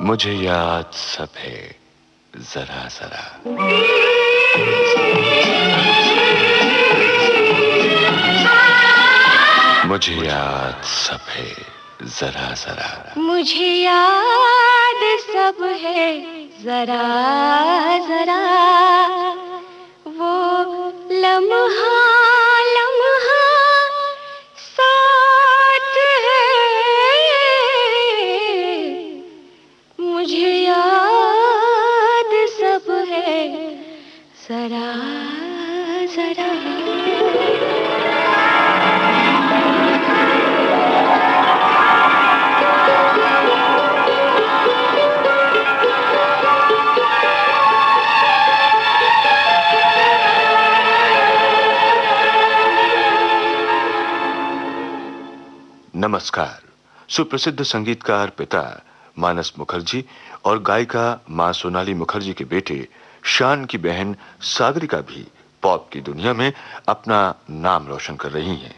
मुझे याद सब है जरा जरा, मुझे याद सब है जरा जरा, मुझे याद सब है जरा जरा, वो लम्हा लम्हा साथ है, मुझे याद सब है जरा जरा। नमस्कार। सुप्रसिद्ध संगीतकार पिता मानस मुखर्जी और गायिका मां सोनाली मुखर्जी के बेटे शान की बहन सागरिका भी पॉप की दुनिया में अपना नाम रोशन कर रही हैं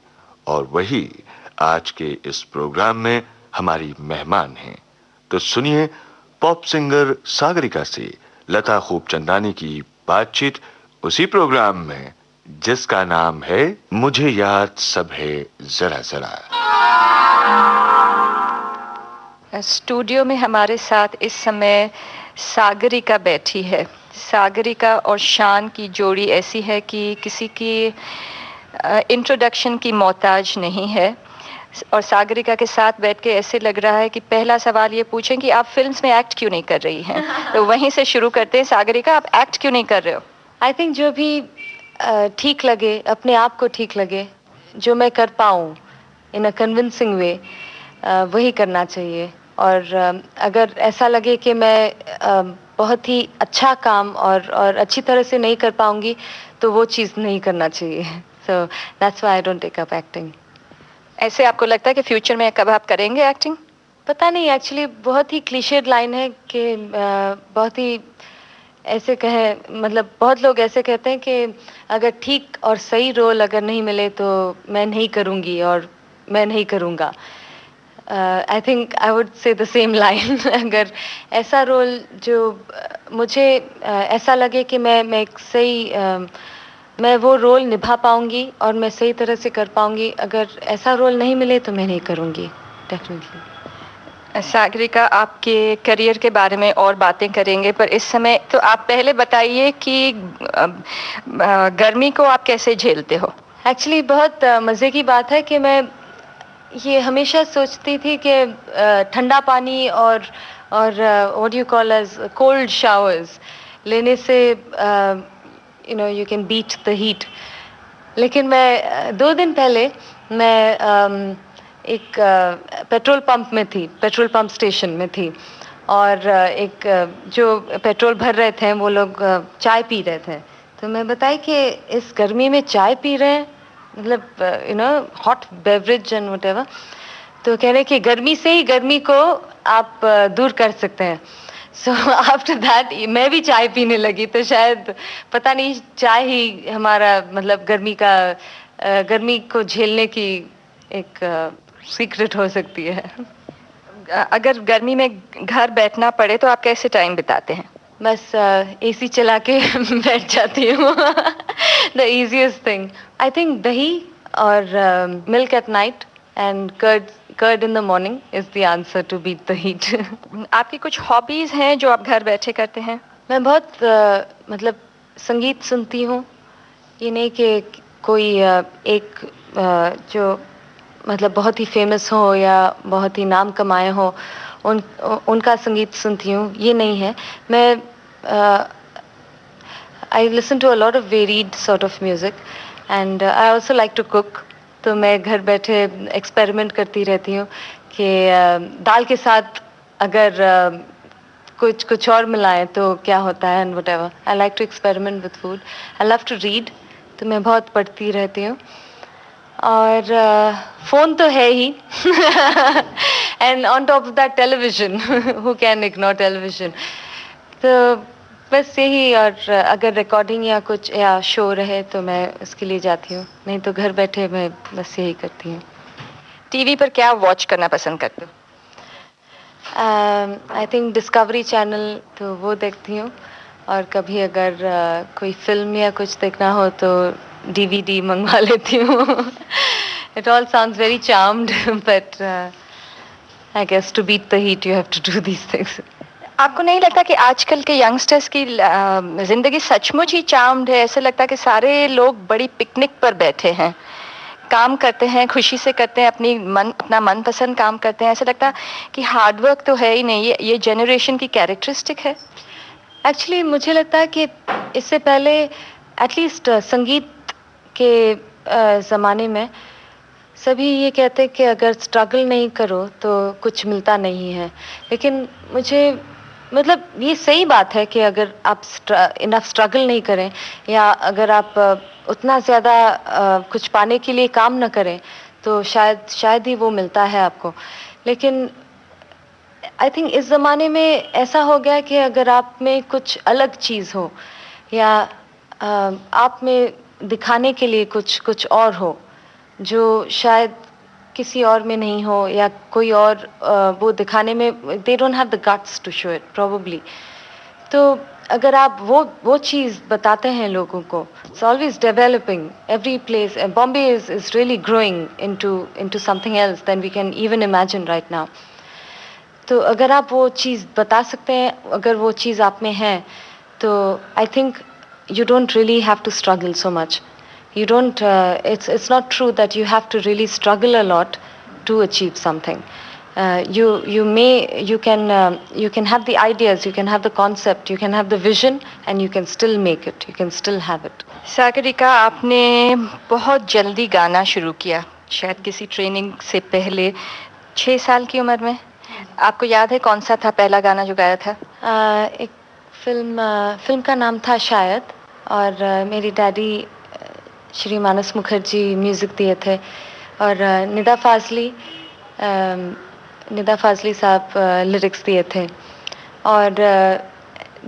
और वही आज के इस प्रोग्राम में हमारी मेहमान हैं। तो सुनिए पॉप सिंगर सागरिका से लता खूबचंदानी की बातचीत उसी प्रोग्राम में जिसका नाम है मुझे याद सब है जरा जरा। स्टूडियो में हमारे साथ इस समय सागरिका बैठी है। सागरिका और शान की जोड़ी ऐसी है कि किसी की इंट्रोडक्शन की मोहताज नहीं है। और सागरिका के साथ बैठ के ऐसे लग रहा है कि पहला सवाल ये पूछें कि आप फिल्म्स में एक्ट क्यों नहीं कर रही हैं। तो वहीं से शुरू करते हैं। सागरिका, आप एक्ट क्यों नहीं कर रहे हो? आई थिंक जो भी ठीक लगे, अपने आप को ठीक लगे, जो मैं कर पाऊँ इन अ कन्विंसिंग वे, वही करना चाहिए। और अगर ऐसा लगे कि मैं बहुत ही अच्छा काम और अच्छी तरह से नहीं कर पाऊंगी तो वो चीज़ नहीं करना चाहिए। So that's why I don't take up acting. ऐसे आपको लगता है कि फ्यूचर में कब आप करेंगे एक्टिंग? पता नहीं, एक्चुअली बहुत ही क्लीशेड लाइन है कि बहुत ही ऐसे कहे, मतलब बहुत लोग ऐसे कहते हैं कि अगर ठीक और सही रोल अगर नहीं मिले तो मैं नहीं करूँगी और मैं नहीं करूँगा। I think I would say the same line. अगर ऐसा रोल जो मुझे ऐसा लगे कि मैं एक सही मैं वो रोल निभा पाऊंगी और मैं सही तरह से कर पाऊंगी, अगर ऐसा रोल नहीं मिले तो मैं नहीं करूंगी डेफिनेटली। सागरिका, आपके करियर के बारे में और बातें करेंगे, पर इस समय तो आप पहले बताइए कि गर्मी को आप कैसे झेलते हो? एक्चुअली बहुत मज़े की बात है कि मैं ये हमेशा सोचती थी कि ठंडा पानी और what you call as cold showers लेने से you know you can beat the heat. लेकिन मैं 2 दिन पहले मैं एक पेट्रोल पंप में थी, पेट्रोल पंप स्टेशन में थी, और एक जो पेट्रोल भर रहे थे वो लोग चाय पी रहे थे। तो मैं बताई कि इस गर्मी में चाय पी रहे हैं, मतलब you no hot beverage and whatever. तो कह रहे कि गर्मी से ही गर्मी को आप दूर कर सकते हैं। सो आफ्टर दैट मैं भी चाय पीने लगी। तो शायद पता नहीं, चाय ही हमारा मतलब गर्मी को झेलने की एक सीक्रेट हो सकती है। अगर गर्मी में घर बैठना पड़े तो आप कैसे टाइम बिताते हैं? बस एसी चला के बैठ जाती हूँ। The easiest thing I think dahi और milk at night and curd in the morning is the answer to beat the heat. आपकी कुछ हॉबीज हैं जो आप घर बैठे करते हैं? मैं बहुत मतलब संगीत सुनती हूँ। ये नहीं कि कोई एक जो मतलब बहुत ही फेमस हो या बहुत ही नाम कमाए हो उनका संगीत सुनती हूँ, ये नहीं है। मैं I listen to a lot of varied sort of music and I also like to cook. तो मैं घर बैठे एक्सपेरिमेंट करती रहती हूँ कि दाल के साथ अगर कुछ और मिलाएं तो क्या होता है and whatever. I like to experiment with food. I love to read, तो मैं बहुत पढ़ती रहती हूँ। और फोन तो है ही and on top of that television, who can ignore television. तो बस यही, और अगर रिकॉर्डिंग या कुछ या शो रहे तो मैं उसके लिए जाती हूँ, नहीं तो घर बैठे मैं बस यही करती हूँ। टीवी पर क्या वॉच करना पसंद करते हो? आई थिंक डिस्कवरी चैनल, तो वो देखती हूँ, और कभी अगर कोई फिल्म या कुछ देखना हो तो डीवीडी मंगवा लेती हूँ। It all sounds very charmed, but I guess to beat the heat you have to do these things. आपको नहीं लगता कि आजकल के यंगस्टर्स की जिंदगी सचमुच ही चार्म्ड है? ऐसा लगता है कि सारे लोग बड़ी पिकनिक पर बैठे हैं, काम करते हैं, खुशी से करते हैं, अपना मनपसंद काम करते हैं। ऐसा लगता है कि हार्डवर्क तो है ही नहीं। ये जनरेशन की कैरेक्टरिस्टिक है। एक्चुअली मुझे लगता है कि इससे पहले एटलीस्ट संगीत के ज़माने में सभी ये कहते कि अगर स्ट्रगल नहीं करो तो कुछ मिलता नहीं है, लेकिन मुझे मतलब ये सही बात है कि अगर आप इनफ स्ट्रगल नहीं करें, या अगर आप उतना ज़्यादा कुछ पाने के लिए काम ना करें, तो शायद ही वो मिलता है आपको। लेकिन आई थिंक इस ज़माने में ऐसा हो गया कि अगर आप में कुछ अलग चीज़ हो, या आप में दिखाने के लिए कुछ और हो जो शायद किसी और में नहीं हो, या कोई और वो दिखाने में they don't have the guts to show it probably, तो अगर आप वो चीज़ बताते हैं लोगों को, it's always developing every place. Bombay is really growing into something else than we can even imagine right now. तो अगर आप वो चीज़ बता सकते हैं, अगर वो चीज़ आप में है, तो I think you don't really have to struggle so much. You don't it's not true that you have to really struggle a lot to achieve something. You can have the ideas, you can have the concept, you can have the vision, and you can still make it, you can still have it. Sagarika, आपने बहुत जल्दी गाना शुरू किया, शायद किसी training से पहले, 6 साल की उम्र में। आपको याद है कौन सा था पहला गाना जो गाया था? एक फिल्म का नाम था शायद, और मेरी डैडी श्री मानस मुखर्जी म्यूज़िक दिए थे, और निदा फाजली साहब लिरिक्स दिए थे। और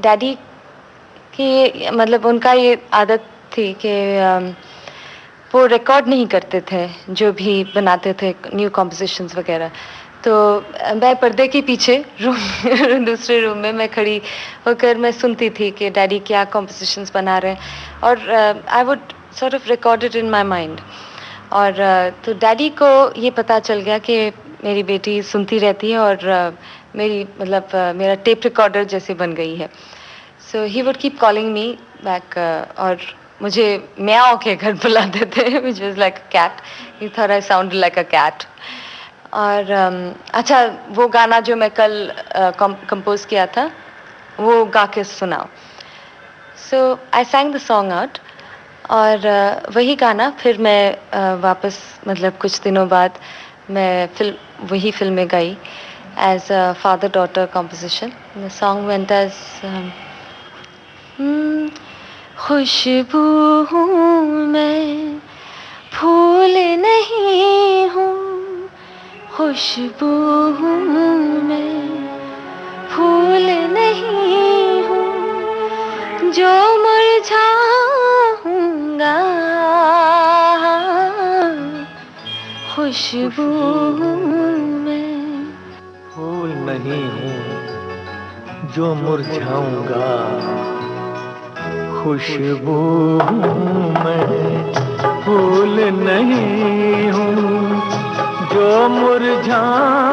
डैडी की मतलब उनका ये आदत थी कि वो रिकॉर्ड नहीं करते थे, जो भी बनाते थे न्यू कॉम्पोजिशंस वगैरह। तो मैं पर्दे के पीछे दूसरे रूम में मैं खड़ी होकर मैं सुनती थी कि डैडी क्या कॉम्पोजिशंस बना रहे हैं, और I would sort of record it in my mind. और तो डैडी को ये पता चल गया कि मेरी बेटी सुनती रहती है, और मेरी मतलब मेरा टेप रिकॉर्डर जैसे बन गई है। So he would keep calling me back, और मुझे म्याओ के घर बुलाते थे, which was like a cat. He thought I sound like a cat. और अच्छा, वो गाना जो मैं कल कंपोज किया था वो गा के सुनाओ। सो आई सैंग द सॉन्ग आउट, और वही गाना फिर मैं वापस मतलब कुछ दिनों बाद मैं वही फिल्म में गाई as a father daughter composition. The song went as खुशबू हूँ मैं, फूल नहीं हूँ, खुशबू हूँ मैं, फूल नहीं हूँ, जो मुरझाऊंगा, खुशबू हूँ मैं, फूल नहीं हूँ जो मुरझाऊंगा, खुशबू हूँ मैं, फूल नहीं हूँ जो मुरझाऊंगा,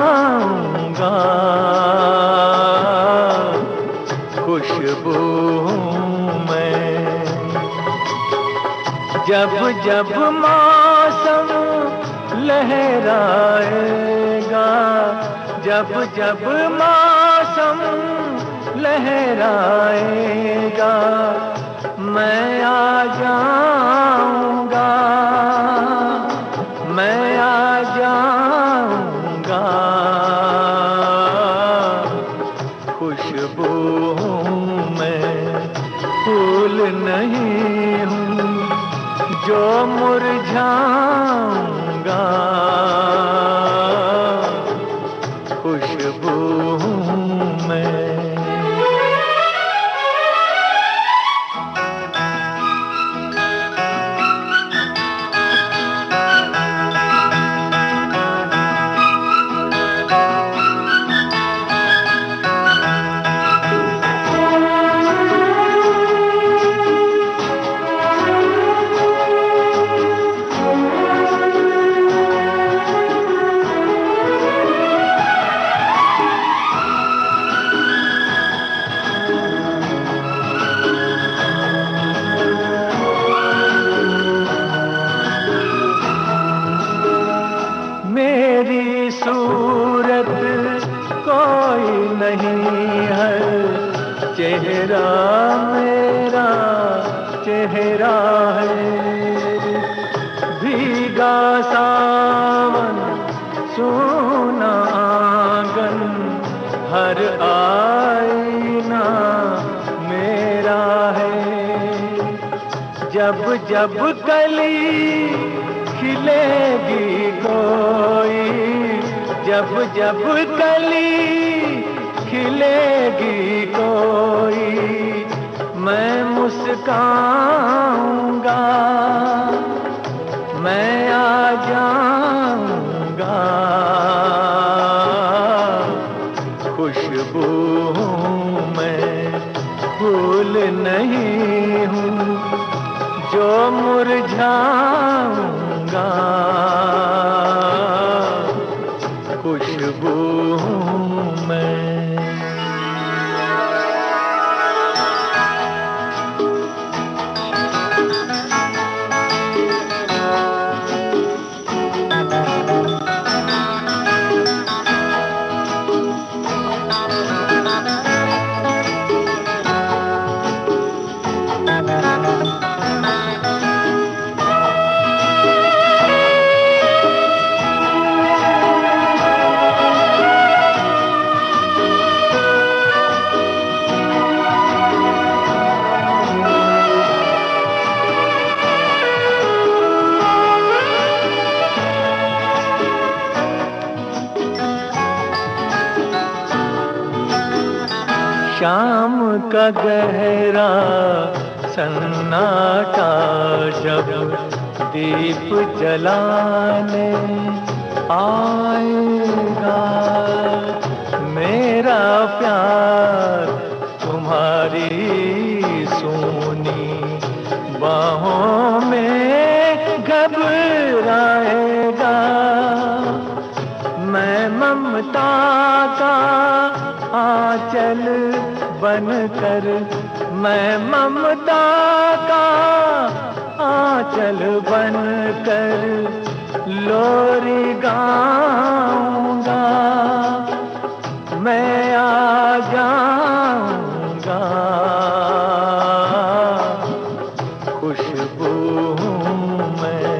खुशबू हूँ मैं। जब जब मौसम लहराएगा, जब जब मौसम लहराएगा, मैं आ जाऊंगा, मैं आ जाऊंगा, खुशबू हूँ मैं, फूल नहीं हूँ जो मुरझाऊंगा, खुशबू हूँ मैं। नहीं हर चेहरा मेरा चेहरा है। भीगा सावन सोना आंगन हर आईना मेरा है। जब जब कली खिलेगी कोई, जब जब कली खिलेगी कोई, मैं मुस्काऊंगा, मैं आ जाऊंगा। खुशबू हूँ मैं, फूल नहीं हूँ जो मुरझाऊंगा। खुशबू हूँ मैं। शाम का गहरा सन्नाटा जब दीप जलाने आएगा, मेरा प्यार तुम्हारी सोनी बाहों में घबराएगा। मैं ममता का आंचल बनकर, मैं ममता का आंचल बनकर लोरी गाऊंगा। मैं आ जाऊंगा। खुशबू हूँ मैं,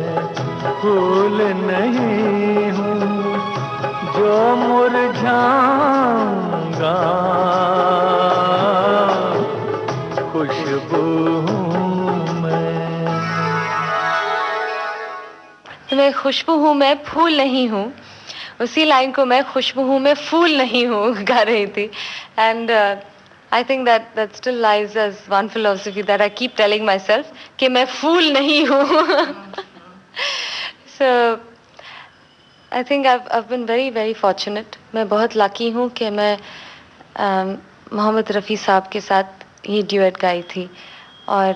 फूल नहीं हूँ जो मुरझाऊंगा। खुशबू हूँ मैं। मैं खुशबू हूँ मैं फूल नहीं हूँ, उसी लाइन को मैं खुशबू हूँ मैं फूल नहीं हूँ गा रही थी। And I think that still lies as one philosophy that I keep telling myself कि मैं फूल नहीं हूँ। So I think I've been very fortunate. मैं बहुत lucky हूँ कि मैं मोहम्मद रफ़ी साहब के साथ ये ड्यूएट गाई थी। और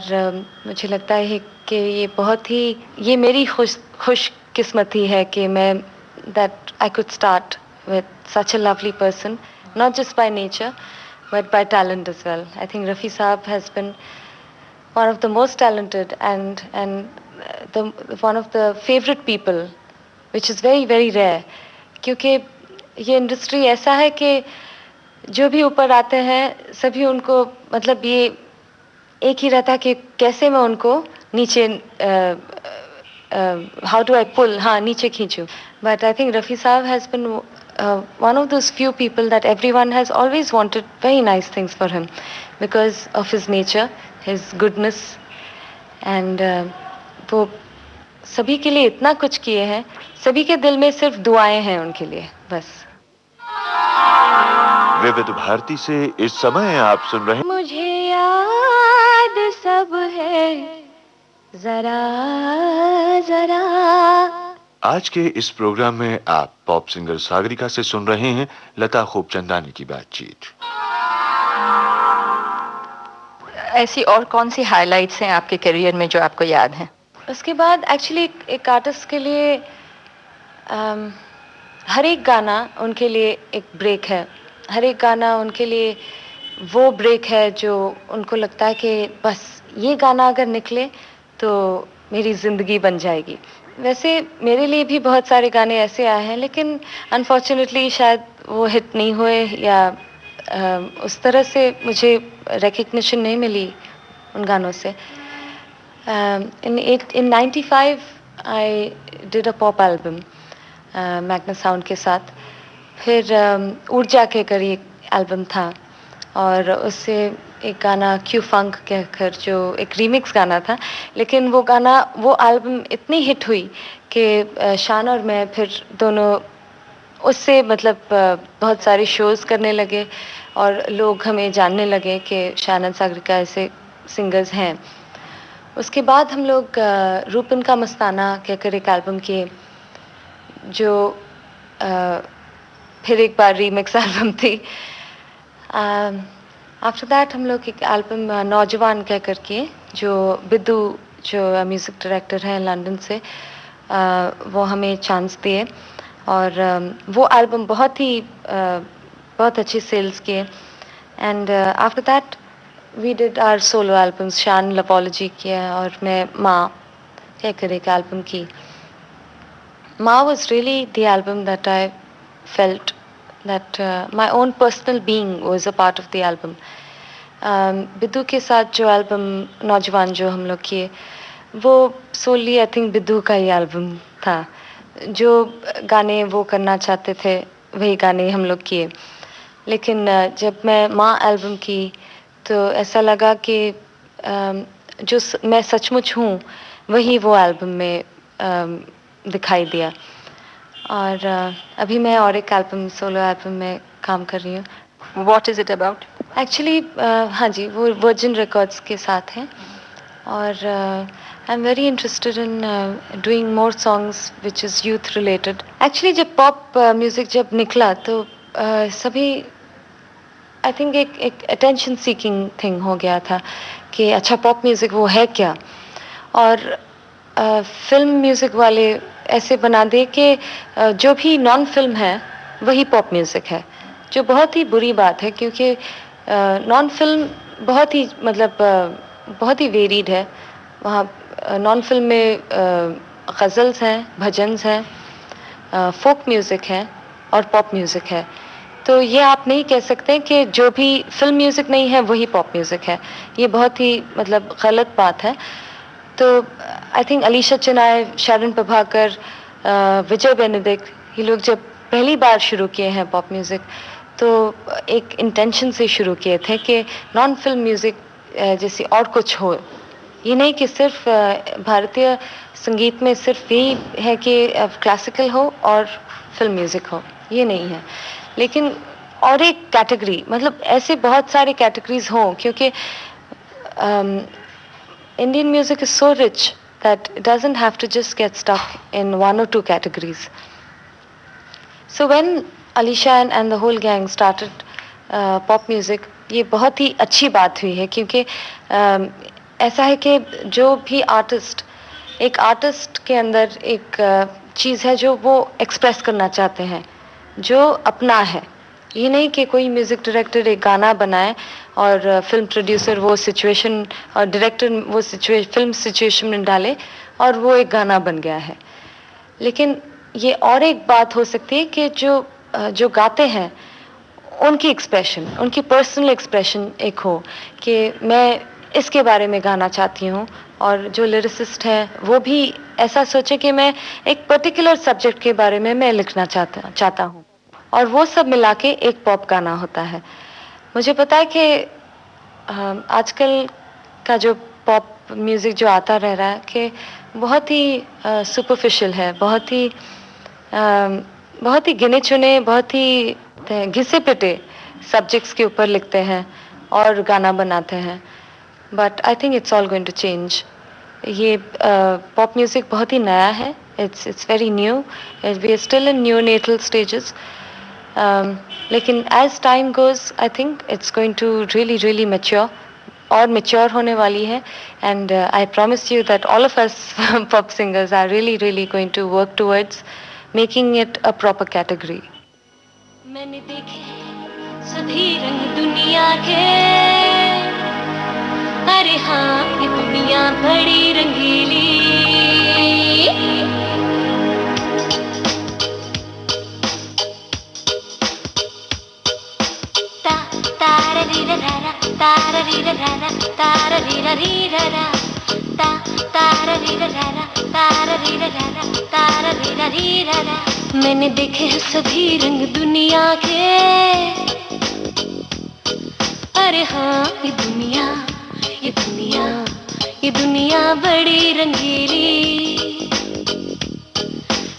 मुझे लगता है कि ये बहुत ही, ये मेरी खुशकिस्मती है कि मैं that I could start with such a lovely person, not just by nature but by talent as well. I think Rafi Saab has been one of the most talented and one of the favorite people, which is very rare. क्योंकि ये industry ऐसा है कि जो भी ऊपर आते हैं सभी उनको, मतलब ये एक ही रहता कि कैसे मैं उनको नीचे how do I pull, हाँ नीचे खींचूं. But I think Rafi Saab has been one of those few people that everyone has always wanted very nice things for him because of his nature, his goodness, and वो सभी के लिए इतना कुछ किए हैं, सभी के दिल में सिर्फ दुआएं हैं उनके लिए बस. विविध भारती से इस समय आप सुन रहे हैं. मुझे याद सब है जरा जरा. आज के इस प्रोग्राम में आप पॉप सिंगर सागरिका से सुन रहे हैं लता खूबचंदानी की बातचीत. ऐसी और कौन सी हाइलाइट्स हैं आपके करियर में जो आपको याद हैं? उसके बाद एक्चुअली एक आर्टिस्ट के लिए हर एक गाना उनके लिए एक ब्रेक है. हर एक गाना उनके लिए वो ब्रेक है जो उनको लगता है कि बस ये गाना अगर निकले तो मेरी ज़िंदगी बन जाएगी. वैसे मेरे लिए भी बहुत सारे गाने ऐसे आए हैं लेकिन अनफॉर्चुनेटली शायद वो हिट नहीं हुए या उस तरह से मुझे रिकग्निशन नहीं मिली उन गानों से. In 95 I did a pop album Magna sound के साथ. फिर ऊर्जा के कर एक एल्बम था और उससे एक गाना क्यू फंक कहकर जो एक रीमिक्स गाना था, लेकिन वो गाना वो एल्बम इतनी हिट हुई कि शान और मैं फिर दोनों उससे मतलब बहुत सारे शोज़ करने लगे और लोग हमें जानने लगे कि शान एंड सागरिका ऐसे सिंगर्स हैं. उसके बाद हम लोग रूपन का मस्ताना कहकर एक एल्बम किए जो फिर एक बार रीमिक्स एल्बम थी. आफ्टर दैट हम लोग एक एल्बम नौजवान कहकर किए जो बिद्दू जो म्यूज़िक डायरेक्टर हैं लंदन से, वो हमें चांस दिए और वो एल्बम बहुत अच्छी सेल्स किए. And after that we did our solo albums. Shaan Loveology किया और मैं माँ कहकर एक एल्बम की. माँ was really the album that I felt that my own personal being was a part of the album. Biddu के साथ जो एल्बम नौजवान जो हम लोग किए वो सोली आई थिंक बिद्दू का ही एल्बम था. जो गाने वो करना चाहते थे वही गाने हम लोग किए. लेकिन जब मैं माँ एल्बम की तो ऐसा लगा कि जो मैं सचमुच हूँ वही वो एल्बम में दिखाई दिया. और अभी मैं और एक एल्बम सोलो एल्बम में काम कर रही हूँ. What is it about? Actually हाँ जी, वो वर्जिन रिकॉर्ड्स के साथ है और I am very interested in doing more songs which is youth related. Actually जब पॉप म्यूज़िक जब निकला तो सभी आई थिंक एक अटेंशन सीकिंग थिंग हो गया था कि अच्छा पॉप म्यूज़िक वो है क्या. और फिल्म म्यूज़िक वाले ऐसे बना दे कि जो भी नॉन फिल्म है वही पॉप म्यूज़िक है, जो बहुत ही बुरी बात है क्योंकि नॉन फिल्म बहुत ही मतलब बहुत ही वेरीड है. वहाँ नॉन फिल्म में गज़ल्स हैं, भजन्स हैं, फोक म्यूज़िक है और पॉप म्यूज़िक है. तो ये आप नहीं कह सकते कि जो भी फिल्म म्यूज़िक नहीं है वही पॉप म्यूज़िक है. ये बहुत ही मतलब गलत बात है. तो आई थिंक अलीशा चिनाय, शारन प्रभाकर, विजय बेनेडिक्ट, ये लोग जब पहली बार शुरू किए हैं पॉप म्यूज़िक तो एक इंटेंशन से शुरू किए थे कि नॉन फिल्म म्यूज़िक जैसे और कुछ हो. ये नहीं कि सिर्फ भारतीय संगीत में सिर्फ यही है कि क्लासिकल हो और फिल्म म्यूज़िक हो, ये नहीं है. लेकिन और एक कैटेगरी मतलब ऐसे बहुत सारे कैटेगरीज हों क्योंकि Indian music is so rich that it doesn't have to just get stuck in one or two categories. So when Alisha and the whole gang started pop music, ये बहुत ही अच्छी बात हुई है क्योंकि ऐसा है कि जो भी एक आर्टिस्ट के अंदर एक चीज़ है जो वो एक्सप्रेस करना चाहते हैं, जो अपना है. ये नहीं कि कोई म्यूज़िक डायरेक्टर एक गाना बनाए और फिल्म प्रोड्यूसर वो सिचुएशन और डायरेक्टर वो फिल्म सिचुएशन में डाले और वो एक गाना बन गया है. लेकिन ये और एक बात हो सकती है कि जो गाते हैं उनकी एक्सप्रेशन, उनकी पर्सनल एक्सप्रेशन एक हो कि मैं इसके बारे में गाना चाहती हूँ और जो लिरिसिस्ट है वो भी ऐसा सोचे कि मैं एक पर्टिकुलर सब्जेक्ट के बारे में मैं लिखना चाहता हूँ और वो सब मिला के एक पॉप गाना होता है. मुझे पता है कि आजकल का जो पॉप म्यूज़िक जो आता रह रहा है कि बहुत ही सुपरफिशियल है, बहुत ही गिने चुने, बहुत ही घिसे पिटे सब्जेक्ट्स के ऊपर लिखते हैं और गाना बनाते हैं. But I think it's all going to change. ये पॉप म्यूज़िक बहुत ही नया है. It's very new. We are still in new natal stages. लेकिन as time goes I think it's going to really mature और मैच्योर होने वाली है. And I promise you that all of us pop singers are really going to work towards making it a proper category. मैंने देखे सभी रंग दुनिया के, अरे हाँ ये दुनिया बड़ी रंगीली. ता री रा रा ता तारा री रा रा तारा री रा रा तारा री रा रा। मैंने देखे हैं सभी रंग दुनिया के, अरे हाँ ये दुनिया ये दुनिया ये दुनिया बड़ी रंगीली,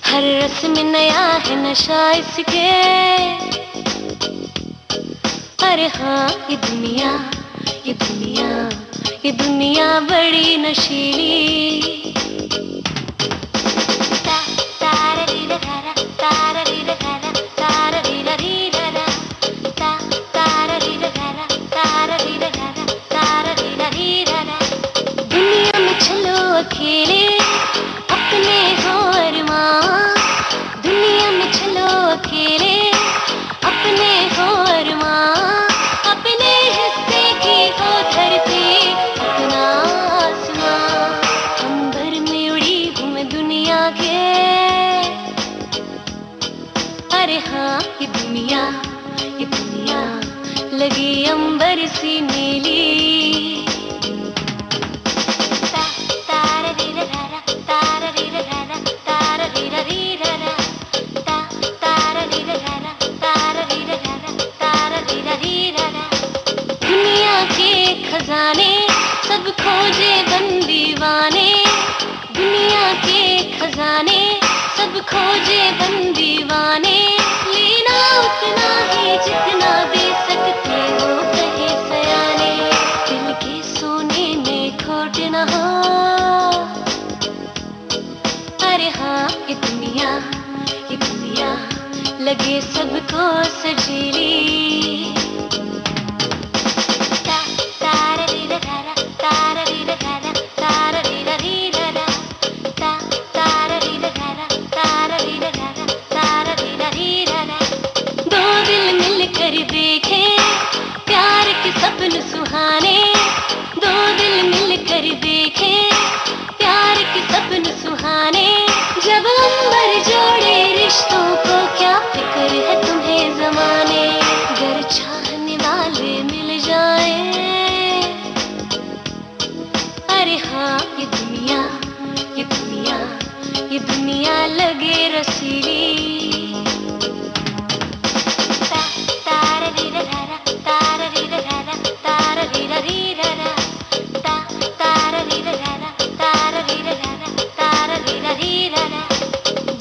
हर रस में नया है नशा इसके, अरे हाँ ये दुनिया ये दुनिया ये दुनिया बड़ी नशीली। ता तारा री रा रा तारा री रा रा तारा री रा रा ता तारा री रा रा तारा री रा रा तारा री रा रा। दुनिया में चलो अकेले अपने हो अरमां, दुनिया में चलो अकेले अपने हो अरमां, अपने हिस्से की हो धरती अपना आसमां, अंबर में उड़ी हूँ मैं दुनिया के, अरे हाँ ये दुनिया लगी अंबर सी नीली। ता तारा री रा रा तारा री रा रा तारा री रा रा ता तारा री रा रा तारा री रा रा तारा री रा रा। दुनिया के खजाने सब खोजे बंदीवाने, दुनिया के खजाने सब खोजे बंदीवाने, लेना उतना ही जितना दे सकते हो कहे सयाने, दिल के सोने में खोट न हो, अरे हाँ ये दुनिया लगे सबको सजीली। ता तारा री रा रा तारा री रा रा तारा री रा रा ता तारा री रा रा तारा री रा रा तारा री रा रा। दो दिल मिलकर देखे प्यार के सपन सुहाने, दो दिल मिलकर देखे प्यार के सपन सुहाने, जब अंबर जोड़े रिश्तों को क्या फिक्र है तुम्हें जमाने, गर चाहने वाले मिल जाए, अरे हाँ ये दुनिया लगे रसीली। ता तारा री रा रा तारा री रा रा तारा री रा रा ता तारा री रा रा तारा री रा रा तारा री रा रा।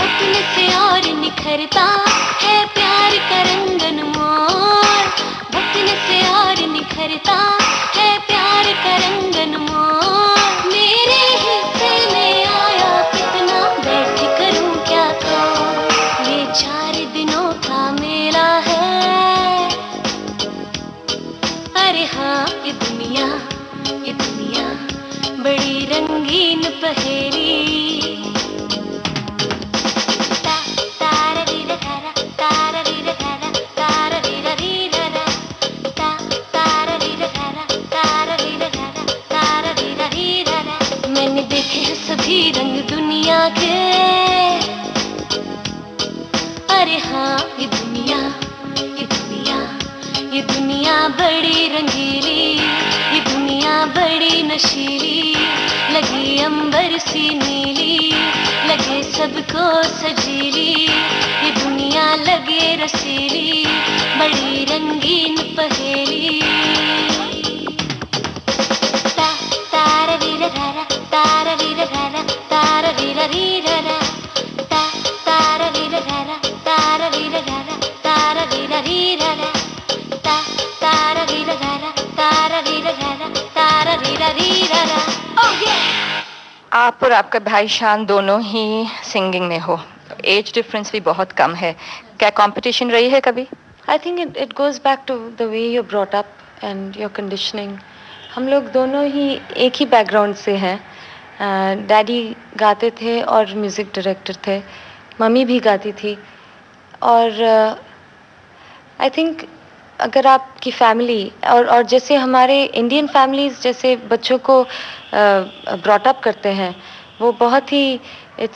बचने से और निखरता है प्यार का रंग अनमोल, बचने से और निखरता है प्यार का रंग अनमोल, मेरे हिस्से में आया कितना बैठ करूं क्या तो, ये 4 दिनों का मेला है, अरे हाँ ये दुनिया बड़ी रंगीन पहेली। ता तारा री रा रा तारा री रा रा तारा री रा रा ता तारा री रा रा तारा री रा रा तारा री रा रा। मैंने देखे हैं सभी रंग दुनिया के, अरे हाँ ये दुनिया बड़ी रंगीली, ये दुनिया बड़ी नशीली, लगी अंबर सी नीली, लगे सबको सजीली, ये दुनिया लगे रसीली, बड़ी रंगीन पहेली। ता तारा री रा रा तारा री रा रा तारा री रा रा ता तारा री रा रा तारा री रा रा तारा री रा रा ता तारा री रा रा तारा री रा रा तारा री रा रा। आप और आपका भाई शान दोनों ही सिंगिंग में हो, एज डिफरेंस भी बहुत कम है, क्या कंपटीशन रही है कभी? I think it goes back to the way you're brought up and your conditioning. हम लोग दोनों ही एक ही बैकग्राउंड से हैं, डैडी गाते थे और म्यूज़िक डायरेक्टर थे, मम्मी भी गाती थी, और आई थिंक अगर आपकी फैमिली और जैसे हमारे इंडियन फैमिलीज जैसे बच्चों को ब्रॉट अप करते हैं, वो बहुत ही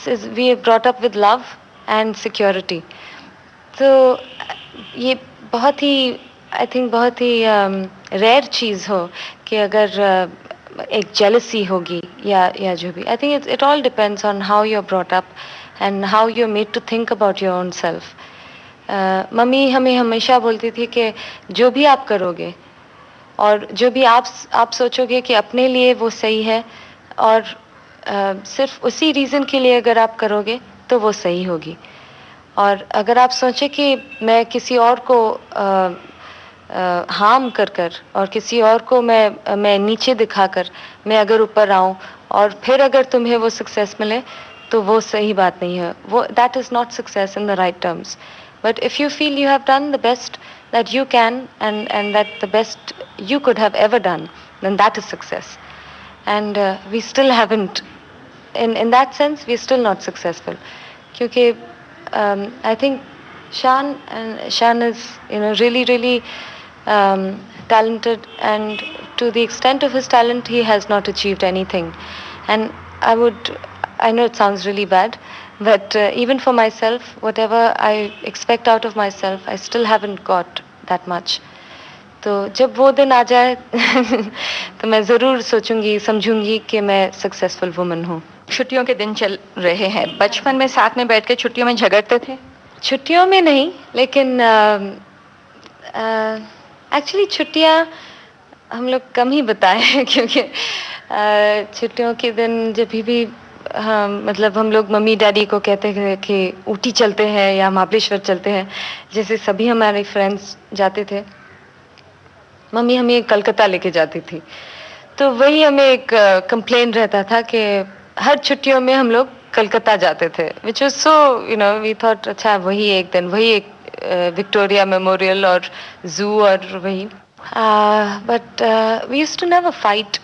we brought up with love and security, तो ये बहुत ही आई थिंक बहुत ही रेयर चीज़ हो कि अगर एक jealousy होगी या जो भी. I think it all depends on how you're brought up and how you're made to think about your own self. Mummy हमें हमेशा बोलती थी कि जो भी आप करोगे और जो भी आप सोचोगे कि अपने लिए वो सही है और सिर्फ उसी रीज़न के लिए अगर आप करोगे तो वो सही होगी. और अगर आप सोचें कि मैं किसी और को हार्म कर और किसी और को मैं नीचे दिखाकर मैं अगर ऊपर आऊँ और फिर अगर तुम्हें वो सक्सेस मिले तो वो सही बात नहीं है. वो that is not success in the right terms. But if you feel you have done the best that you can and that the best you could have ever done, then that is success. And we still haven't, in that sense we're still not successful, kyunki I think Shan is really talented, and to the extent of his talent he has not achieved anything. And I know it sounds really bad, but even for myself, whatever I expect out of myself, I still haven't got that much. तो जब वो दिन आ जाए तो मैं ज़रूर सोचूंगी समझूंगी कि मैं सक्सेसफुल वुमन हूँ. छुट्टियों के दिन चल रहे हैं. बचपन में साथ में बैठ के छुट्टियों में झगड़ते थे? छुट्टियों में नहीं, लेकिन एक्चुअली छुट्टियाँ हम लोग कम ही बिताए हैं क्योंकि छुट्टियों के दिन जब भी हाँ, मतलब हम लोग मम्मी डैडी को कहते थे कि ऊटी चलते हैं या महाबलेश्वर चलते हैं, जैसे सभी हमारे फ्रेंड्स जाते थे. मम्मी हमें कलकत्ता लेके जाती थी, तो वही हमें एक कंप्लेन रहता था कि हर छुट्टियों में हम लोग कलकत्ता जाते थे, which was so we thought अच्छा वही एक दिन वही एक विक्टोरिया मेमोरियल और जू और वही. But we used to never fight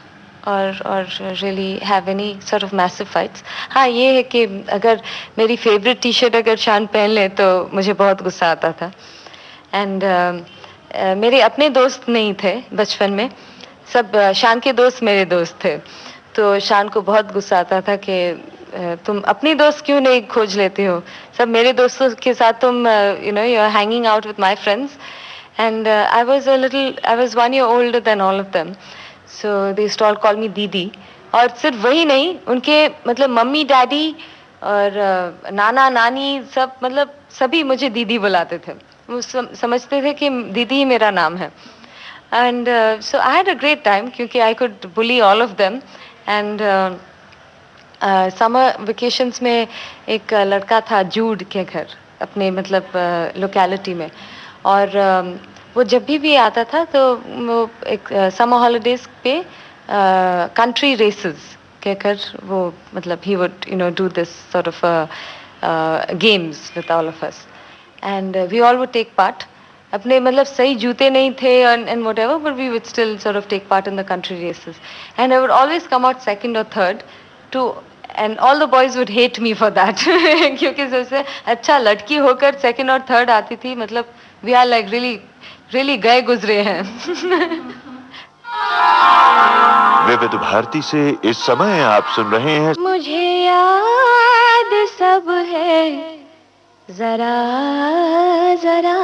और really have any sort of massive fights. हाँ, ये है कि अगर मेरी फेवरेट टी शर्ट अगर शान पहन ले तो मुझे बहुत गुस्सा आता था. एंड मेरे अपने दोस्त नहीं थे बचपन में, सब शान के दोस्त मेरे दोस्त थे, तो शान को बहुत गुस्सा आता था कि तुम अपनी दोस्त क्यों नहीं खोज लेते हो, सब मेरे दोस्तों के साथ तुम you are hanging out with my friends. And I was 1 year older than all of them. So they used to all call me दीदी. और सिर्फ वही नहीं, उनके मतलब मम्मी डैडी और नाना नानी सब मतलब सभी मुझे दीदी बुलाते थे. वो समझते थे कि दीदी ही मेरा नाम है. And so I had a great time क्योंकि I could bully all of them. And summer vacations में एक लड़का था जूड के घर अपने मतलब लोकेलिटी में, और वो जब भी आता था तो वो एक समर हॉलीडेज पे कंट्री रेसेस कहकर वो मतलब he would do this sort of games with all of us, and we all would take part. अपने मतलब सही जूते नहीं थे and whatever, but we would still sort of take part in the country races, and I would always come out second और third too, and all the boys would hate me for that क्योंकि सबसे अच्छा लड़की होकर second और third आती थी, मतलब वी आर लाइक रियली गए गुजरे हैं. विविध भारती से इस समय आप सुन रहे हैं मुझे याद सब है जरा जरा.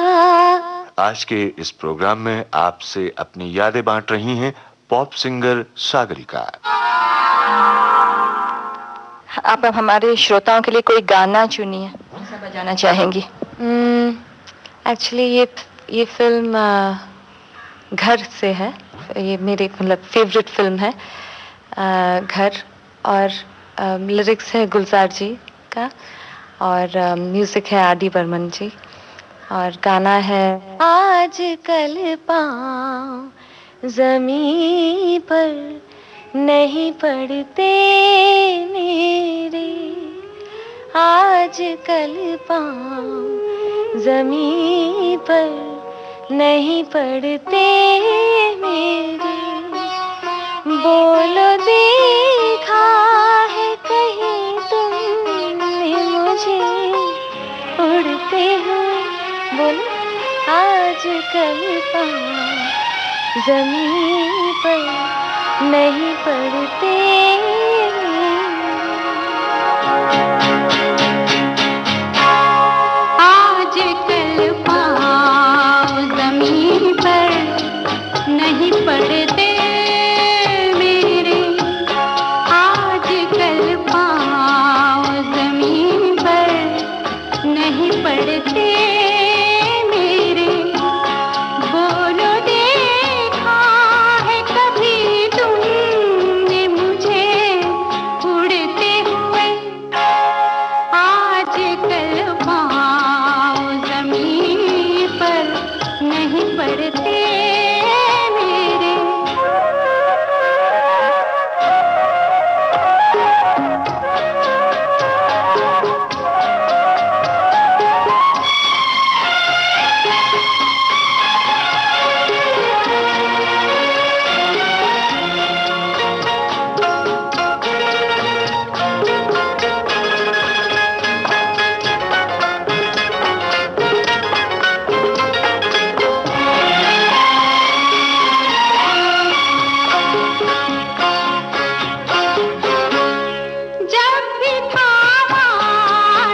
आज के इस प्रोग्राम में आपसे अपनी यादें बांट रही हैं पॉप सिंगर सागरिका. आप हमारे श्रोताओं के लिए कोई गाना चुनिए, कौन सा बजाना चाहेंगी? एक्चुअली ये फिल्म घर से है, ये मेरी मतलब फेवरेट फिल्म है घर, और लिरिक्स है गुलजार जी का और म्यूजिक है आर डी बर्मन जी, और गाना है आज कल पाँव ज़मीं पर नहीं पड़ते मेरे, आज कल पाँव ज़मीं पर नहीं पड़ते मेरे, बोलो देखा है कहीं तुमने मुझे उड़ते हुए, बोलो आज कल पाँव ज़मीं पर नहीं पड़ते. आज कल पाँव ज़मीन पर नहीं पड़ते मेरे, पड़ते मेरे। बोलो देखा है कभी तुमने मुझे उड़ते हुए? आज कल पाँव जमीन पर नहीं पड़ते मेरे। जब भी थामा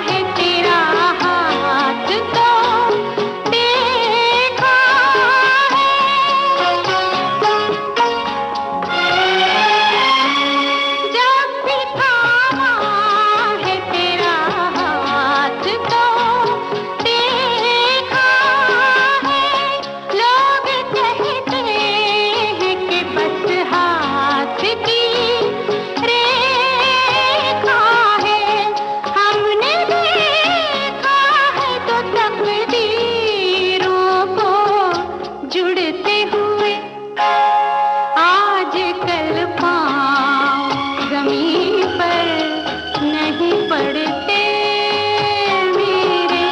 है तेरा हाथ तो देखा है। जब भी थामा है तेरा हाथ तो देखा है। लोग कहते हैं कि बस हाथ की रेखा है। हमने देखा है तो तकदीरों को जुड़ते हुए। आज कल पाँव जमीन पर नहीं पड़ते मेरे।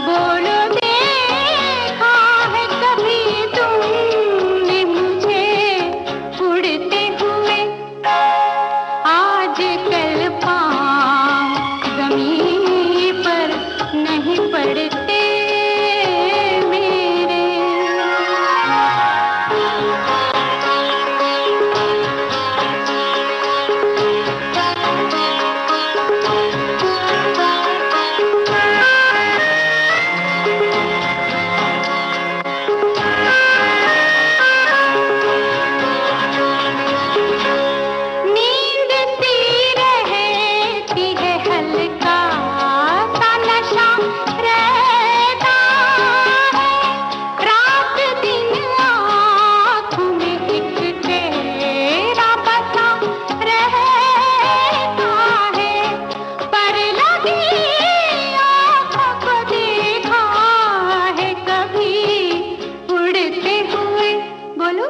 बोलो देखा है कभी तुमने मुझे उड़ते हुए? आज कल पाँव जमीन पर नहीं पड़ते मेरे। नींद सी रहती है हल्का सा नशा रहता है। रात दिन आँखों में एक तेरा बसा रहता है। पर लगी आँखों को देखा है कभी उड़ते हुए? बोलो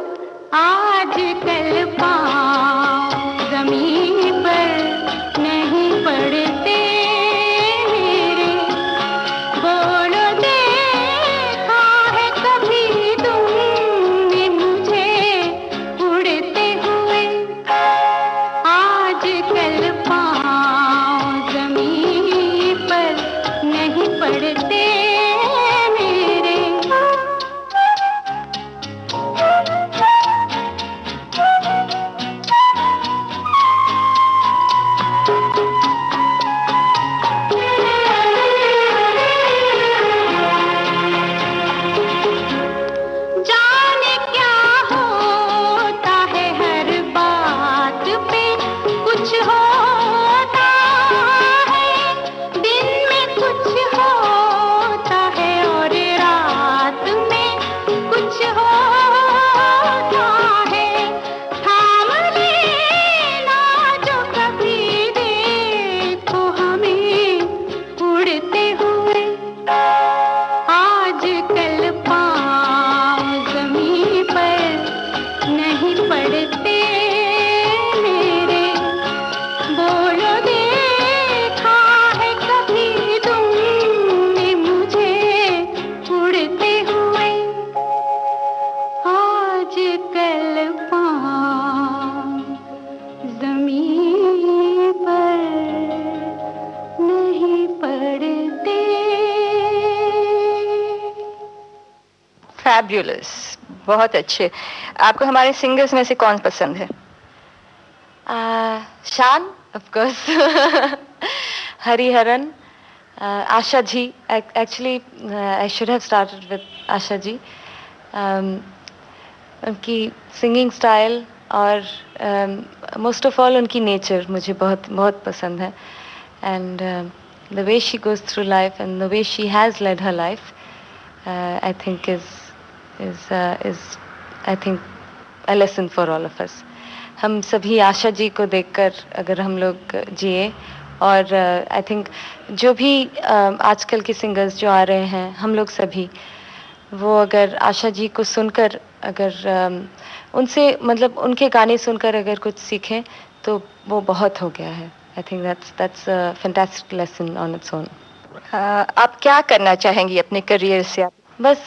आज कल पाँव जमीन पर नहीं पड़ते मेरे। बोलो देखा है कभी तुमने मुझे उड़ते हुए? आज कल पाँव जमीन पर नहीं पड़ते मेरे। जाने क्या होता है हर बात पे कुछ होता है। दिन में कुछ होता है और रात में कुछ होता है। थाम लेना जो कभी देखो हमें उड़ते हुए। आज कल पाँव जमीन पर नहीं पड़ते मेरे। बोलो देखा है कभी तुमने मुझे उड़ते हुए? आज कल पाँव जमीन पर नहीं पड़ते। फैब्युलस, बहुत अच्छे। आपको हमारे सिंगर्स में से कौन पसंद है? शान, of course. Hariharan, Asha ji. Actually, I should have started with Asha ji. उनकी सिंगिंग स्टाइल और मोस्ट ऑफ ऑल उनकी नेचर मुझे बहुत बहुत पसंद है. And the way she goes through life and the way she has led her life, I think is I think a lesson for all of us. हम सभी आशा जी को देखकर अगर हम लोग जिए, और आई थिंक जो भी आजकल के सिंगर्स जो आ रहे हैं, हम लोग सभी वो अगर आशा जी को सुनकर, अगर उनसे मतलब उनके गाने सुनकर अगर कुछ सीखें तो वो बहुत हो गया है. I think that's a fantastic lesson on its own. आप क्या करना चाहेंगी अपने करियर से? बस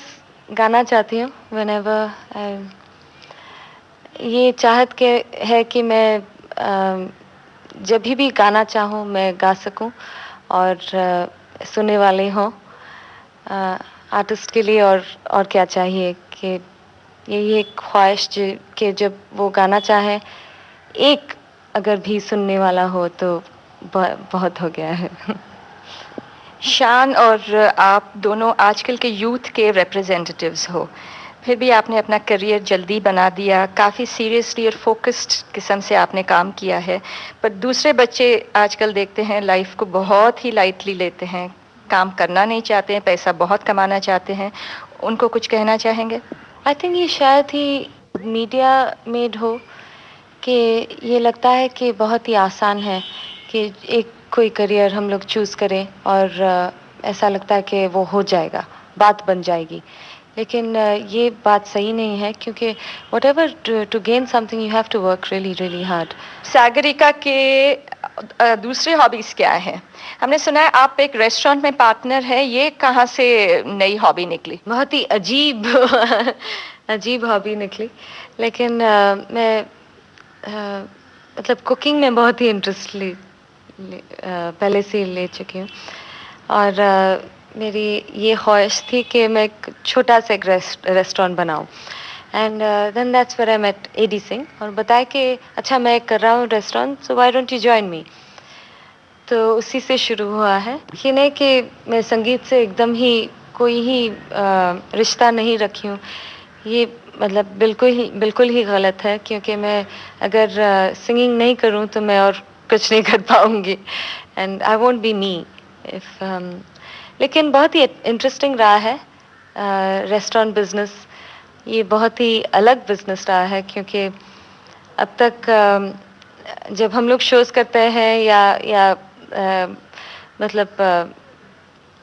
गाना चाहती हूँ. व्हेनेवर ये चाहत के है कि मैं जब भी गाना चाहूँ मैं गा सकूँ, और सुनने वाले हों. आर्टिस्ट के लिए और क्या चाहिए कि यही एक ख्वाहिश कि जब वो गाना चाहे, एक अगर भी सुनने वाला हो तो बहुत हो गया है. शान और आप दोनों आजकल के यूथ के रिप्रेजेंटेटिव्स हो, फिर भी आपने अपना करियर जल्दी बना दिया. काफ़ी सीरियसली और फोकस्ड किस्म से आपने काम किया है. पर दूसरे बच्चे आजकल देखते हैं लाइफ को बहुत ही लाइटली लेते हैं, काम करना नहीं चाहते हैं, पैसा बहुत कमाना चाहते हैं. उनको कुछ कहना चाहेंगे? आई थिंक ये शायद ही मीडिया मेड हो कि ये लगता है कि बहुत ही आसान है कि एक कोई करियर हम लोग चूज़ करें और ऐसा लगता है कि वो हो जाएगा, बात बन जाएगी. लेकिन ये बात सही नहीं है, क्योंकि whatever to gain something you have to work really really hard. Sagarika के दूसरे हॉबीज़ क्या हैं? हमने सुना है आप एक रेस्टोरेंट में पार्टनर है. ये कहाँ से नई हॉबी निकली? बहुत ही अजीब अजीब हॉबी निकली. लेकिन मैं मतलब कुकिंग में बहुत ही इंटरेस्ट पहले से ले चुकी हूँ, और मेरी ये ख्वाहिश थी कि मैं एक छोटा सा एक रेस्टोरेंट बनाऊँ. And then that's where I met A D Singh, और बताया कि अच्छा मैं कर रहा हूँ restaurant, so why don't you join me. तो उसी से शुरू हुआ है. ये नहीं कि मैं संगीत से एकदम ही कोई ही रिश्ता नहीं रखी हूँ. ये मतलब बिल्कुल ही गलत है, क्योंकि मैं अगर सिंगिंग नहीं करूँ तो मैं और कुछ नहीं कर पाऊँगी, and I won't be me if. लेकिन बहुत ही इंटरेस्टिंग रहा है रेस्टोरेंट बिजनेस. ये बहुत ही अलग बिजनेस रहा है, क्योंकि अब तक जब हम लोग शोज करते हैं या मतलब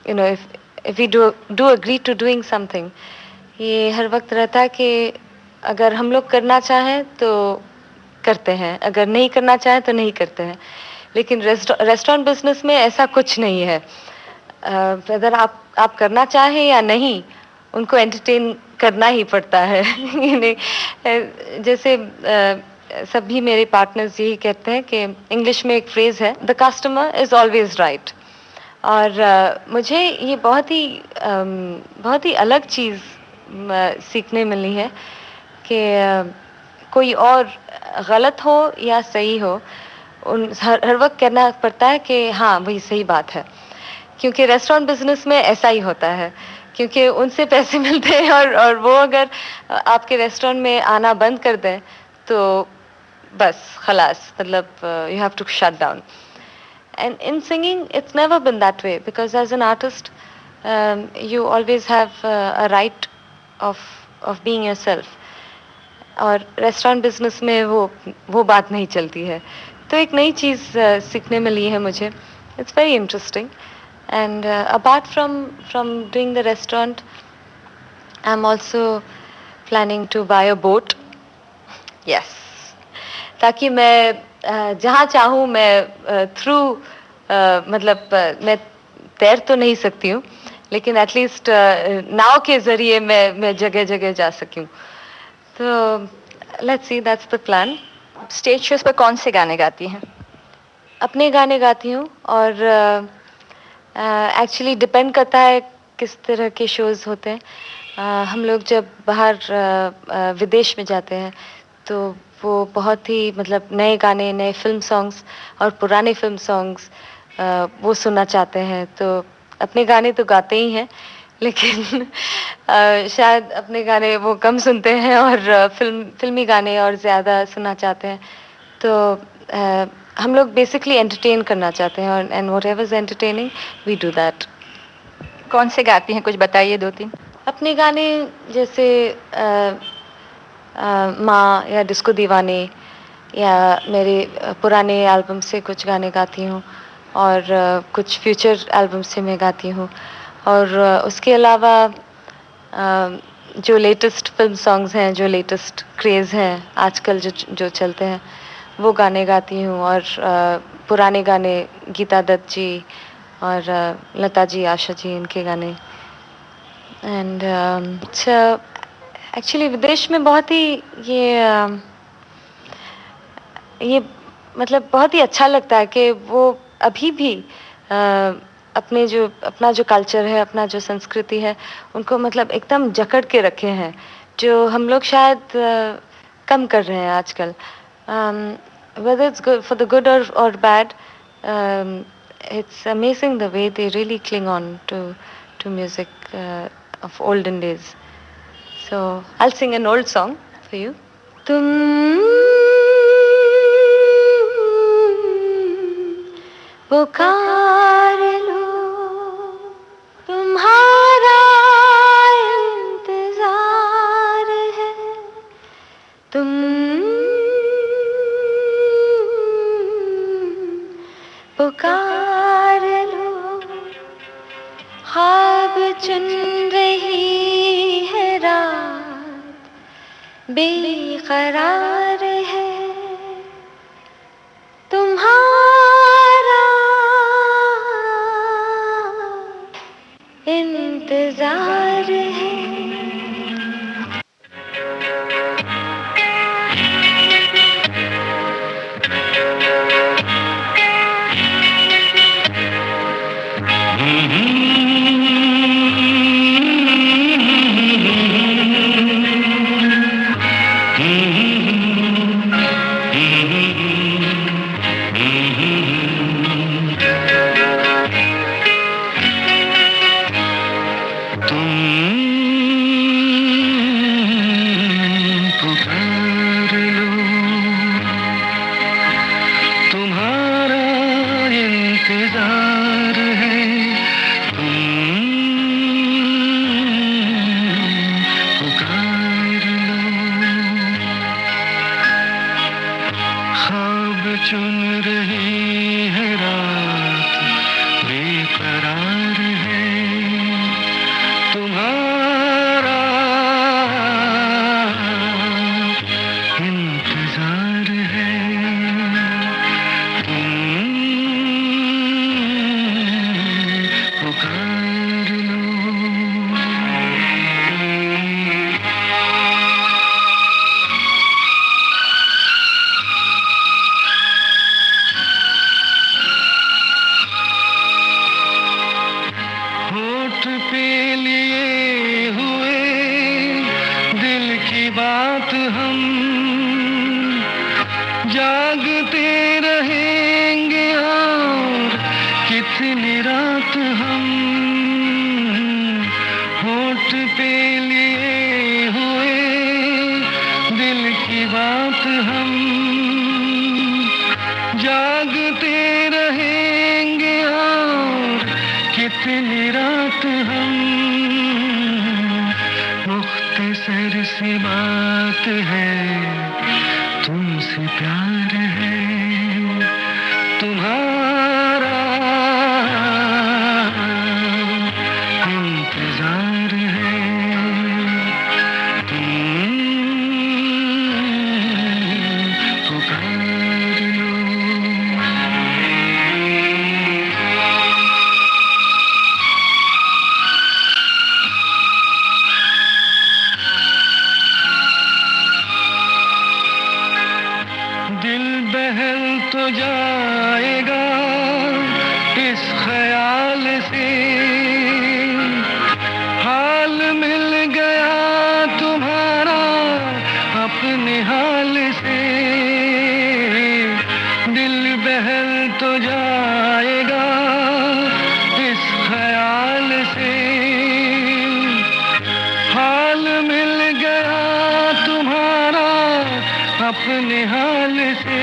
you know if we do agree to doing something, ये हर वक्त रहता है कि अगर हम लोग करना चाहें तो करते हैं, अगर नहीं करना चाहें तो नहीं करते हैं. लेकिन रेस्टोरेंट बिजनेस में ऐसा कुछ नहीं है. अगर आप करना चाहें या नहीं, उनको एंटरटेन करना ही पड़ता है. जैसे सभी मेरे पार्टनर्स यही कहते हैं कि इंग्लिश में एक फ्रेज है, the customer is always right. और मुझे ये बहुत ही अलग चीज़ सीखने मिली है कि कोई और गलत हो या सही हो, हर वक्त कहना पड़ता है कि हाँ वही सही बात है. क्योंकि रेस्टोरेंट बिजनेस में ऐसा ही होता है, क्योंकि उनसे पैसे मिलते हैं, और वो अगर आपके रेस्टोरेंट में आना बंद कर दें तो बस खलास, मतलब you have to shut down. And in singing, it's never been that way, because as an artist, you always have a right of being yourself. और रेस्टोरेंट बिजनेस में वो बात नहीं चलती है. तो एक नई चीज़ सीखने मिली है मुझे. It's very interesting. And apart from doing the restaurant, I am also planning to buy a boat. Yes, ताकि मैं जहाँ चाहूँ मैं थ्रू मतलब मैं तैर तो नहीं सकती हूँ, लेकिन एटलीस्ट नाव के ज़रिए मैं जगह जगह जा सकूँ. तो let's see, that's the plan. Stage shows पर कौन से गाने गाती हैं? अपने गाने गाती हूँ, और एक्चुअली डिपेंड करता है किस तरह के शोज़ होते हैं. हम लोग जब बाहर विदेश में जाते हैं तो वो बहुत ही मतलब नए गाने, नए फिल्म सॉन्ग्स और पुराने फिल्म सॉन्ग्स वो सुनना चाहते हैं. तो अपने गाने तो गाते ही हैं, लेकिन शायद अपने गाने वो कम सुनते हैं, और फिल्मी गाने और ज़्यादा सुनना चाहते हैं. तो हम लोग बेसिकली एंटरटेन करना चाहते हैं और and whatever is entertaining we do that. कौन से गाती हैं, कुछ बताइए 2-3। अपने गाने जैसे माँ या डिस्को दीवाने या मेरे पुराने एल्बम से कुछ गाने गाती हूँ और कुछ फ्यूचर एल्बम से मैं गाती हूँ और उसके अलावा जो लेटेस्ट फिल्म सॉन्ग्स हैं, जो लेटेस्ट क्रेज़ हैं आजकल जो चलते हैं वो गाने गाती हूँ और पुराने गाने गीता दत्त जी और लता जी, आशा जी, इनके गाने। एंड एक्चुअली विदेश में बहुत ही ये मतलब बहुत ही अच्छा लगता है कि वो अभी भी अपना जो कल्चर है, अपना जो संस्कृति है, उनको मतलब एकदम जकड़ के रखे हैं, जो हम लोग शायद कम कर रहे हैं आजकल। Whether it's good for the good or bad, it's amazing the way they really cling on to music of olden days. So I'll sing an old song for you. तुम पुकार लो, तुम्हारा इंतजार है, तुम पुकार लो, ख्वाब चुन रही है रात, बेकरार है तुम्हारा इंतजार है। अपने हाल से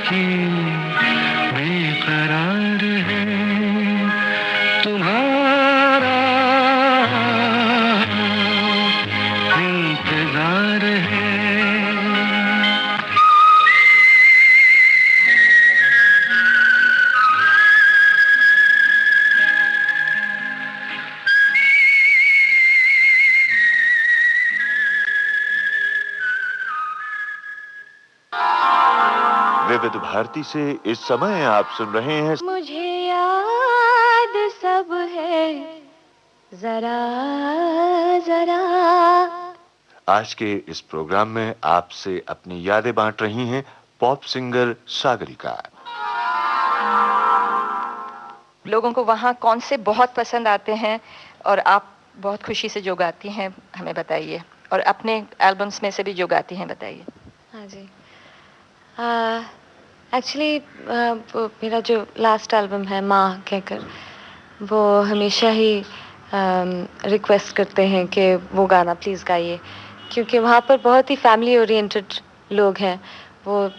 की बेकरार है तुम्हारा इंतजार है। विविध भारती से इस समय आप सुन रहे हैं मुझे याद सब है जरा जरा। आज के इस प्रोग्राम में आपसे अपनी यादें बांट रही हैं पॉप सिंगर सागरिका। लोगों को वहाँ कौन से बहुत पसंद आते हैं और आप बहुत खुशी से जो गाती हैं हमें बताइए, और अपने एल्बम्स में से भी जो गाती हैं बताइए। हाँ जी, एक्चुअली मेरा जो लास्ट एल्बम है माँ कहकर, वो हमेशा ही रिक्वेस्ट करते हैं कि वो गाना प्लीज़ गाइए, क्योंकि वहाँ पर बहुत ही फैमिली ओरिएंटेड लोग हैं। वो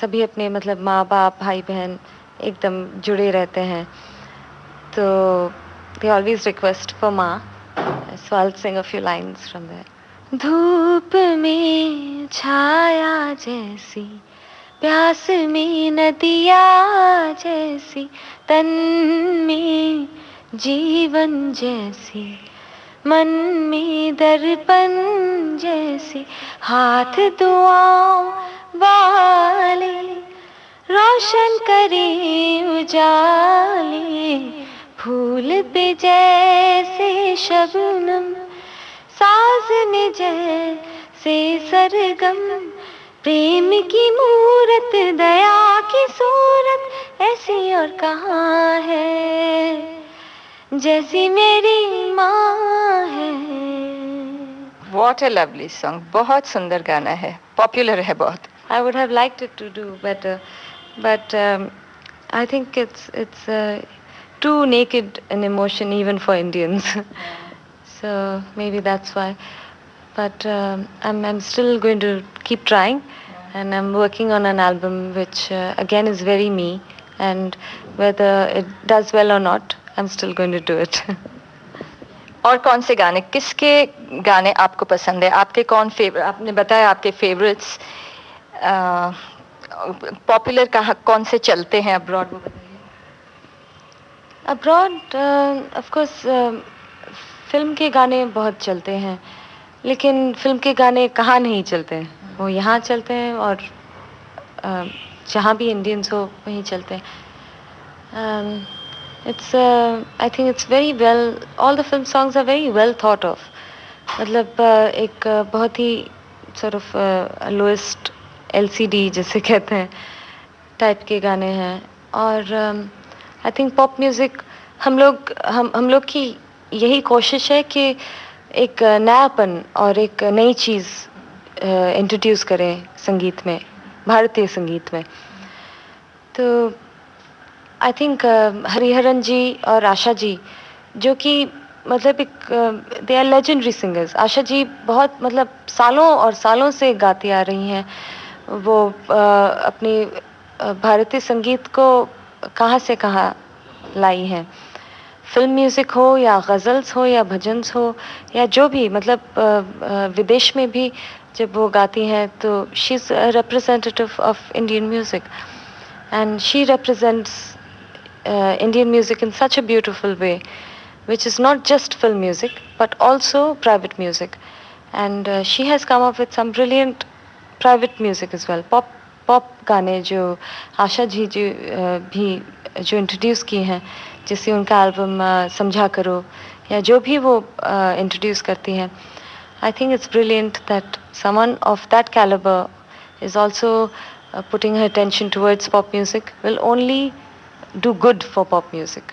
सभी अपने मतलब माँ बाप भाई बहन एकदम जुड़े रहते हैं, तो दे ऑलवेज रिक्वेस्ट फॉर माँ, so I will sing a few lines from there. धूप में छाया जैसी, प्यास में नदिया जैसी, तन में जीवन जैसी, मन में दर्पण जैसी, हाथ दुआओं वाले रोशन करे उजाले, फूल पे जैसे शबनम, साजन जैसे सरगम, प्रेम की मूरत दया की सूरत ऐसी और कहाँ है जैसी मेरी माँ है। What a lovely song, बहुत सुंदर गाना है, पॉपुलर है बहुत। I would have liked it to do better, but I think it's too naked an emotion even for Indians. So maybe that's why. But I'm still going to keep trying, and I'm working on an album which again is very me, and whether it does well or not, I'm still going to do it. और कौन से गाने, किसके गाने आपको पसंद है? आपके कौन फेवरेट, आपने बताया आपके फेवरेट्स, पॉपुलर कहाँ कौन से चलते हैं अब्रॉड, वो बताइए। अब्रॉड ऑफ कोर्स फिल्म के गाने बहुत चलते हैं, लेकिन फिल्म के गाने कहाँ नहीं चलते हैं, वो यहाँ चलते हैं, और जहाँ भी इंडियंस हो वहीं चलते हैं। It's I think it's very well, all the film songs are very well thought of, मतलब एक बहुत ही सॉर्ट ऑफ लोएस्ट LCD जिसे कहते हैं टाइप के गाने हैं। और आई थिंक पॉप म्यूज़िक हम लोग की यही कोशिश है कि एक नयापन और एक नई चीज़ इंट्रोड्यूस करें संगीत में, भारतीय संगीत में। तो आई थिंक हरिहरन जी और आशा जी, जो कि मतलब एक they are legendary singers. Asha ji बहुत मतलब सालों और सालों से गाती आ रही हैं। वो अपनी भारतीय संगीत को कहाँ से कहाँ लाई हैं, फिल्म म्यूज़िक हो या गज़ल्स हो या भजन्स हो या जो भी, मतलब विदेश में भी जब वो गाती हैं तो she is representative of Indian music, and she represents Indian music in such a beautiful way, which is not just film music but also private music, and she has come up with some brilliant private music as well. Pop गाने जो आशा जी भी जो introduce किए हैं, जैसे उनका album समझा करो या जो भी वो इंट्रोड्यूस करती हैं, I think it's brilliant that someone of that caliber is also putting her attention towards pop music, will only do good for pop music.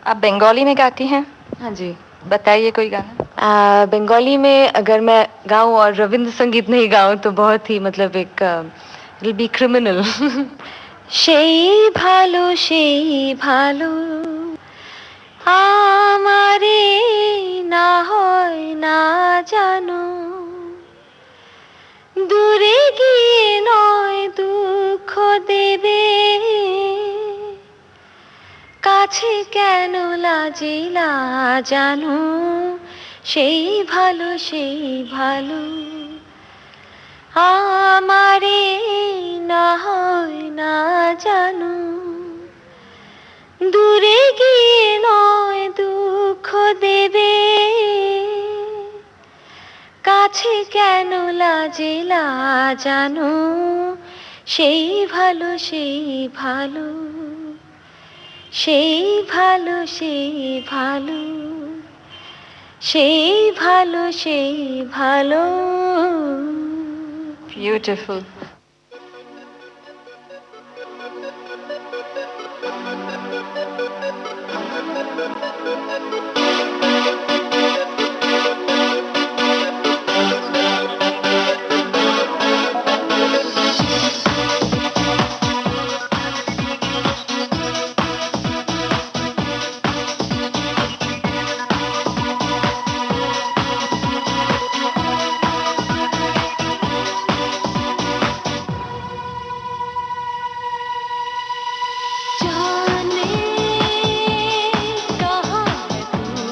आप बंगाली में गाती हैं? हाँ जी, बताइए कोई गाना। बंगाली में अगर मैं गाऊं और रविंद्र संगीत नहीं गाऊं तो बहुत ही मतलब एक it'll be criminal. সেই ভালো আমারে না হয় না জানো, দূরে গিয়ে নয় দুঃখ দেবে কাছে কেন লাজিলা জানো সেই ভালো আমারে না হয় না জানো দূরে গিয়ে নয় দুঃখ দেবে কাছে কেন লাজিলা জানো সেই ভালো সেই ভালো সেই ভালো Beautiful. जाने कहाँ है तू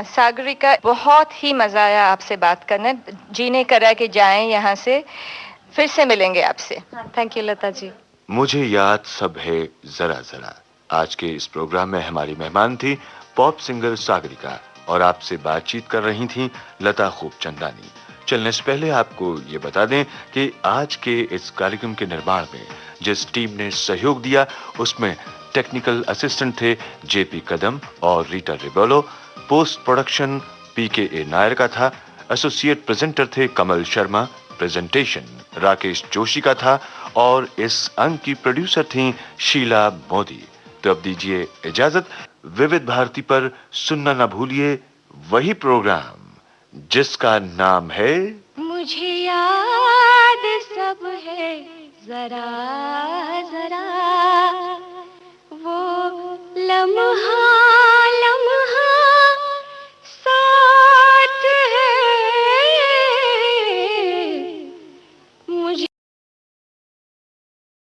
सागरिका, बहुत ही मजा आया आपसे बात करने। जी नहीं करा कि जाएं यहाँ से, फिर से मिलेंगे आपसे। Thank you Lata ji. मुझे याद सब है जरा जरा। आज के इस प्रोग्राम में हमारी मेहमान थी पॉप सिंगर सागरिका और आपसे बातचीत कर रही थी लता खूबचंदानी। चलने से पहले आपको ये बता दें कि आज के इस कार्यक्रम के निर्माण में जिस टीम ने सहयोग दिया उसमें टेक्निकल असिस्टेंट थे जेपी कदम और रीटा रिबोलो, पोस्ट प्रोडक्शन पीके नायर का था, एसोसिएट प्रेजेंटर थे कमल शर्मा, प्रेजेंटेशन राकेश जोशी का था और इस अंक की प्रोड्यूसर थी शीला मोदी। तो अब दीजिए इजाजत। विविध भारती पर सुनना ना भूलिए वही प्रोग्राम जिसका नाम है मुझे याद सब है जरा जरा, वो लम्हा